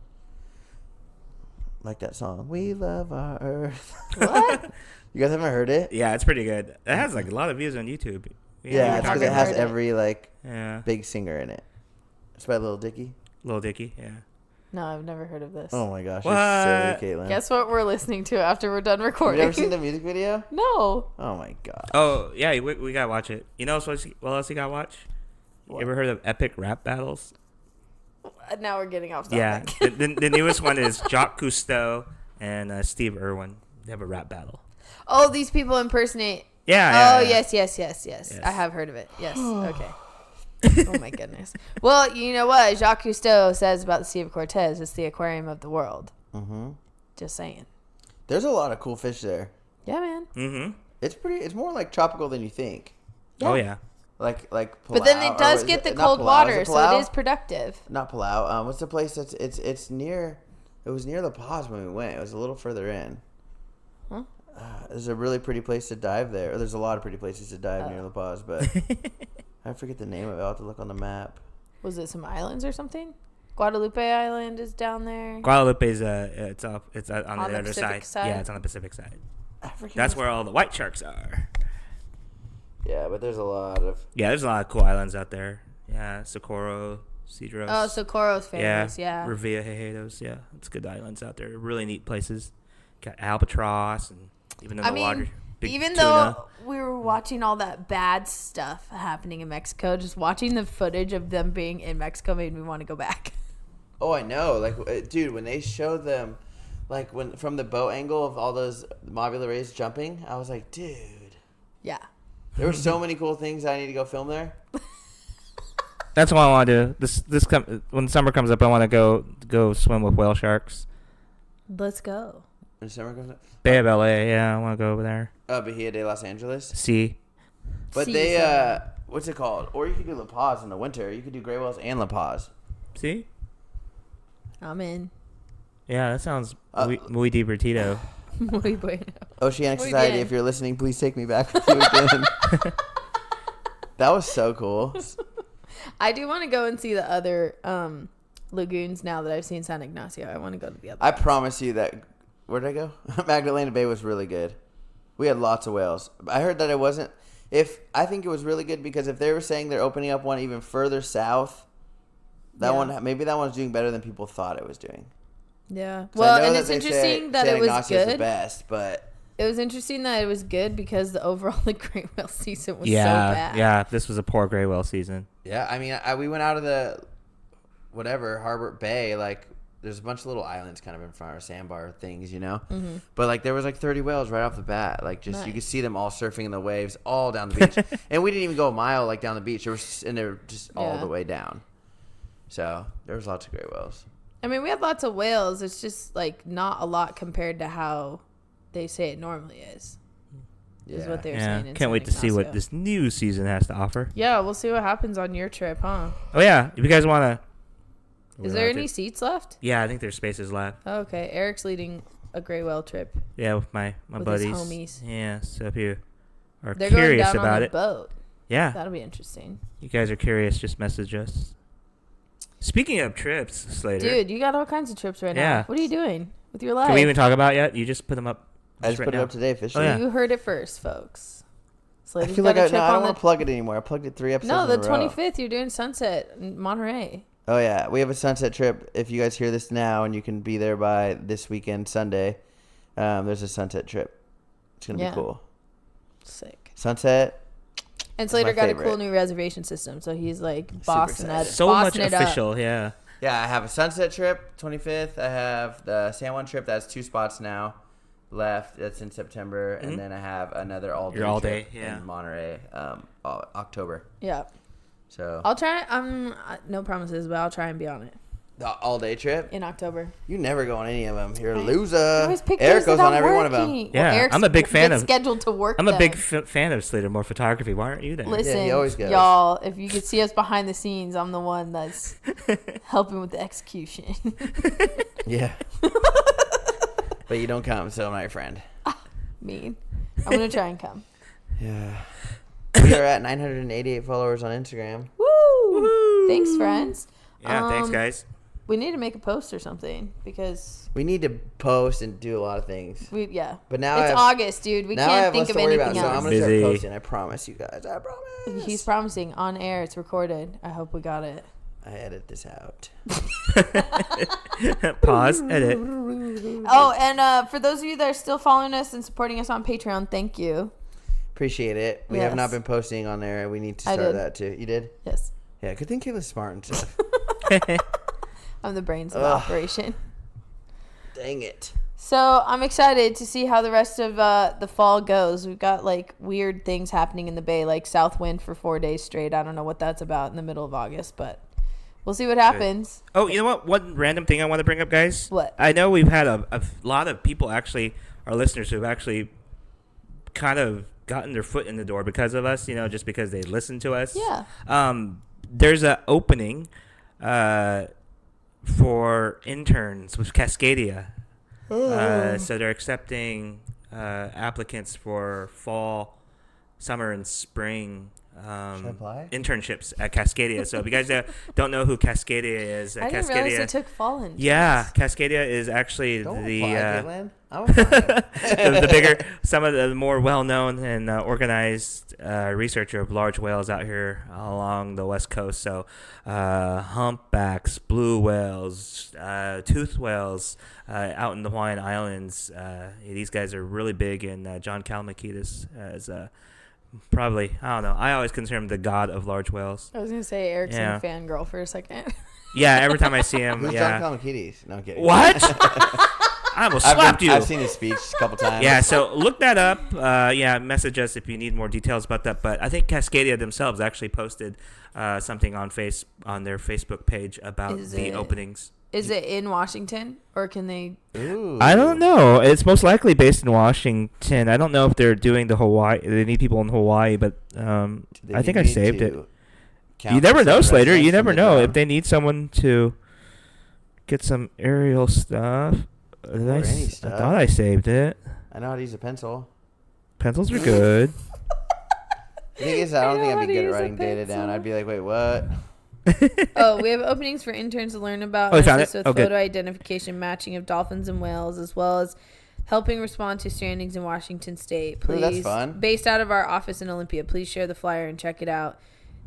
Like that song, "We Love Our Earth." What? You guys haven't heard it? Yeah, it's pretty good. It has a lot of views on YouTube. Yeah, it's because it has heard it. every big singer in it. It's by Lil Dicky. Lil Dicky. Yeah. No, I've never heard of this. Oh my gosh, What? you're silly, Caitlin. Guess what we're listening to after we're done Have recording? you ever seen the music video? No. Oh my god. Oh yeah, we gotta watch it. You know what else you gotta watch? You ever heard of epic rap battles? Now we're getting off Yeah, topic. the newest one is Jacques Cousteau and Steve Irwin. They have a rap battle. Oh, these people impersonate. Yeah. Oh, yeah. yes. I have heard of it. Yes. Okay. Oh, my goodness. Well, you know what Jacques Cousteau says about the Sea of Cortez? It's the aquarium of the world. Mm-hmm. Just saying. There's a lot of cool fish there. Yeah, man. Mm-hmm. It's more tropical than you think. Yeah. Oh yeah. Like Palau, But then it does get the cold water, so it is productive. Not Palau. What's the place that's it's near? It was near La Paz when we went. It was a little further in. Huh? There's a really pretty place to dive there. There's a lot of pretty places to dive near La Paz, but I forget the name of it. I'll have to look on the map. Was it some islands or something? Guadalupe Island is down there. Guadalupe's it's on the other Pacific side? Yeah, it's on the Pacific side. I forget. That's where all the white sharks are. Yeah, but there's a lot of. Yeah, there's a lot of cool islands out there. Yeah, Socorro, Cedros. Oh, Socorro's famous, yeah. Revilla, Hejedos, yeah. It's good islands out there. Really neat places. Got albatross and even in the water. Big even tuna. though we were watching all that bad stuff happening in Mexico, just watching the footage of them being in Mexico made me want to go back. Oh, I know. Dude, when they showed them, when from the boat angle of all those mobula rays jumping, I was like, dude. Yeah. There were so many cool things I need to go film there. That's what I want to do. When summer comes up, I want to go swim with whale sharks. Let's go. When summer comes up. Bay of LA, yeah, I want to go over there. Bahia de Los Angeles. See. But they, what's it called? Or you could do La Paz in the winter. You could do gray whales and La Paz. See? I'm in. Yeah, that sounds muy divertido. Muy bueno. Oceanic Muy Society, bien. if you're listening, please take me back with you again. That was so cool. I do want to go and see the other lagoons now that I've seen San Ignacio. I want to go to the other. I promise you that. Where'd I go? Magdalena Bay was really good. We had lots of whales. I heard that it wasn't. I think it was really good because if they were saying they're opening up one even further south, maybe that one's doing better than people thought it was doing. Yeah. So Well, and it's interesting that San it was Ignacio's good. the best, but It was interesting that it was good because the overall gray whale season was so Yeah, bad. yeah. This was a poor gray whale season. yeah, I mean, we went out of the Harbor Bay, like there's a bunch of little islands kind of in front of sandbar things, you know. Mm-hmm. But like there was like 30 whales right off the bat, like just you Nice. could see them all surfing in the waves all down the beach, and we didn't even go a mile like down the beach. They were just all Yeah. the way down. So there was lots of gray whales. I mean, we had lots of whales. It's just like not a lot compared to how they say it normally is. Is what they're Yeah, saying. in can't San wait to see what Ignacio. this new season has to offer. Yeah, we'll see what happens on your trip, huh? Oh yeah, if you guys want to. Is there any seats left? Yeah, I think there's spaces left. Oh, okay, Eric's leading a gray whale trip. Yeah, with my With his buddies. homies. Yeah, so if you are They're going curious down on about a it, boat. yeah, That'll be interesting. you guys are curious, just message us. Speaking of trips, Slater, Dude, you got all kinds of trips right Yeah. now. What are you doing with your life? can we even talk about it yet? You just put them up. I just right put it now. up today officially. Oh, yeah. You heard it first, folks. I Slater's feel got like a I trip don't on want to plug it anymore. I plugged it 3 episodes. No, the in a row. 25th. You're doing Sunset in Monterey. Oh yeah, we have a sunset trip. If you guys hear this now and you can be there by this weekend, Sunday, there's a sunset trip. It's gonna Yeah. be cool. Sick. Sunset. And That's Slater my got a favorite. cool new reservation system, so he's like bossing excited. it. So much bossing it up. official, yeah. Yeah, I have a sunset trip, 25th. I have the San Juan trip. That's 2 spots now left. That's in September, and then I have another all day. Your all trip day, yeah. in Monterey, October. Yeah. So I'll try. No promises, but I'll try and be on it the all day trip. in October. You never go on any of them. You're a I loser. always pick Eric days goes that on I'm every one of them. working. Yeah, Eric's I'm a big fan gets of- scheduled to work. I'm a big then. fan of Slater More Photography. Why aren't you there? Listen, Yeah, he always goes. y'all, if you could see us behind the scenes, I'm the one that's helping with the execution. Yeah. But you don't come, so I'm not your friend. Mean. I'm gonna try and come. Yeah. We are at 988 followers on Instagram. Woo! Thanks, friends. Yeah, thanks, guys. We need to make a post or something because We need to post and do a lot of things. But now it's I have, August, dude. We now I can't have think less of to worry anything about, so I'm else. gonna start Busy. posting. I promise you guys. I promise. He's promising on air. It's recorded. I hope we got it. I edit this out. Pause. Edit. Oh, and for those of you that are still following us and supporting us on Patreon, thank you. Appreciate it. We have Yes. not been posting on there. We need to I start did. that too. You did? Yes, Yeah. Good thing Kayla's smart and stuff. I'm the brains of the Ugh. operation. Dang it. So I'm excited to see how the rest of the fall goes. We've got like weird things happening in the Bay, like south wind for 4 days straight. I don't know what that's about in the middle of August, but we'll see what happens. Oh, you know what? One random thing I want to bring up, guys. What? I know we've had a lot of people, actually, our listeners, who have actually kind of gotten their foot in the door because of us, just because they listen to us. Yeah. There's an opening for interns with Cascadia. So they're accepting applicants for fall, summer, and spring Should I apply? internships at Cascadia. So if you guys don't know who Cascadia is, I didn't realize they took fall interns. yeah, Cascadia is actually Don't the apply, Caitlin. I'm applying. the bigger, some of the more well-known and organized researcher of large whales out here along the west coast. So humpbacks, blue whales, toothed whales out in the Hawaiian Islands. These guys are really big, and John Kalmakidis is probably, I don't know, I always consider him the god of large whales. I was gonna say Eric's Yeah. fangirl for a second. Yeah, every time I see him, Who's yeah. John Kalmakidis? No, I'm kidding. What? I almost slapped you. I've seen his speech a couple times. Yeah, so look that up. Message us if you need more details about that. But I think Cascadia themselves actually posted something on their Facebook page about the openings. Is it in Washington, or can they? Ooh. I don't know. It's most likely based in Washington. I don't know if they're doing the Hawaii. They need people in Hawaii, but I think I saved it. You never know, Slater. You never know if they need someone to get some aerial stuff. I thought I saved it. I know how to use a pencil. Pencils are good. The thing is, I don't think I'd be good at writing data down. I'd be like, wait, what? We have openings for interns to learn about and assist with photo identification, matching of dolphins and whales, as well as helping respond to strandings in Washington State. Please, that's fun. Based out of our office in Olympia. Please share the flyer and check it out.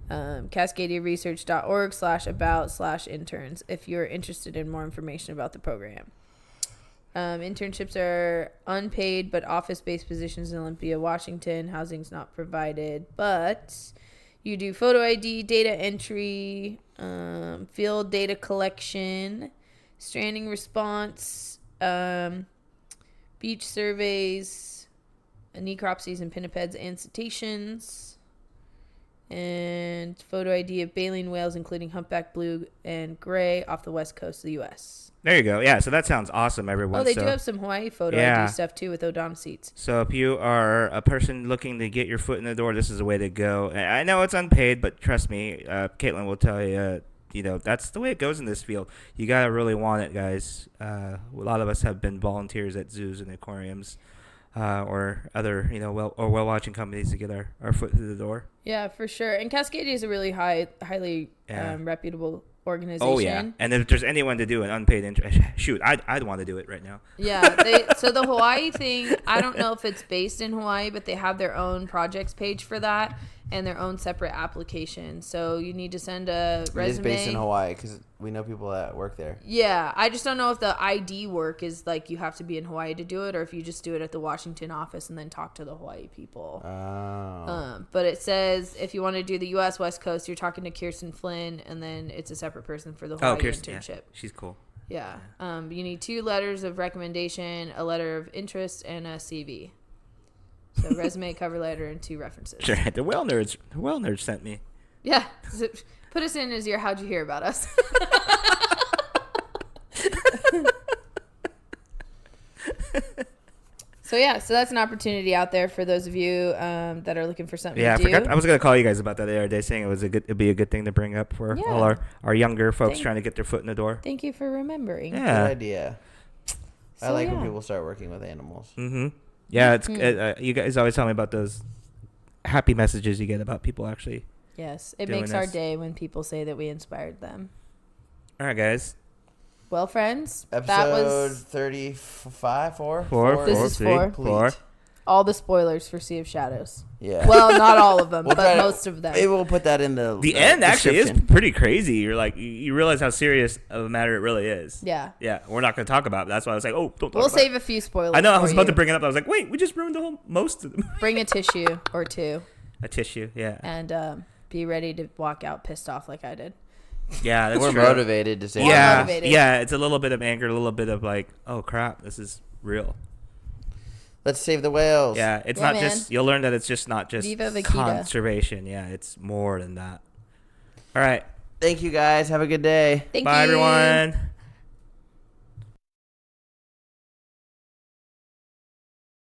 CascadiaResearch.org/about/interns if you're interested in more information about the program. Internships are unpaid but office-based positions in Olympia, Washington. Housing's not provided, but you do photo ID, data entry, field data collection, stranding response, beach surveys, necropsies and pinnipeds and cetaceans, and photo ID of baleen whales, including humpback blue and gray, off the west coast of the U.S. There you go. Yeah, so that sounds awesome, everyone. Oh, they do have some Hawaii photo ID stuff, too, with Odon seats. So if you are a person looking to get your foot in the door, this is the way to go. I know it's unpaid, but trust me, Caitlin will tell you, that's the way it goes in this field. You got to really want it, guys. A lot of us have been volunteers at zoos and aquariums or other, whale-watching companies to get our foot through the door. Yeah, for sure. And Cascadia is a really highly reputable organization. Oh, yeah. And if there's anyone to do an unpaid shoot, I'd want to do it right now. Yeah. So the Hawaii thing, I don't know if it's based in Hawaii, but they have their own projects page for that and their own separate application. So you need to send a resume. It is based in Hawaii because we know people that work there. Yeah. I just don't know if the ID work is like you have to be in Hawaii to do it, or if you just do it at the Washington office and then talk to the Hawaii people. Oh. But it says if you want to do the U.S. West Coast, you're talking to Kirsten Flynn, and then it's a separate person for the Hawaii internship. Yeah. She's cool. Yeah. You need 2 letters of recommendation, a letter of interest, and a CV. So resume, cover letter, and 2 references. Sure. The Whalenerds sent me. Yeah. So put us in as your how'd you hear about us? So that's an opportunity out there for those of you that are looking for something to do. I was going to call you guys about that the other day, saying it'd be a good thing to bring up for all our younger folks trying to get their foot in the door. Thank you for remembering. Yeah. Good idea. I like when people start working with animals. Mm-hmm. Yeah, it's you guys always tell me about those happy messages you get about people actually. Yes, it makes our day when people say that we inspired them. All right, guys. Well, friends, episode that was 35, 4? This is 4. All the spoilers for Sea of Shadows. Yeah. Well, not all of them, but most of them. Maybe we'll put that in the end. Actually, is pretty crazy. You're like, you realize how serious of a matter it really is. Yeah. Yeah. We're not going to talk about it. That's why I was like, don't talk about it. We'll save a few spoilers. I know. I was about to bring it up. I was like, wait, we just ruined most of them. Bring a tissue or 2. A tissue, yeah. And be ready to walk out pissed off like I did. Yeah, that's We're true. motivated to say Yeah, it's a little bit of anger, a little bit of like, oh crap, this is real. Let's save the whales. Yeah, it's not just, you'll learn that it's just not just Viva conservation. Yeah, it's more than that. All right. Thank you guys. Have a good day. Thank Bye, you. everyone.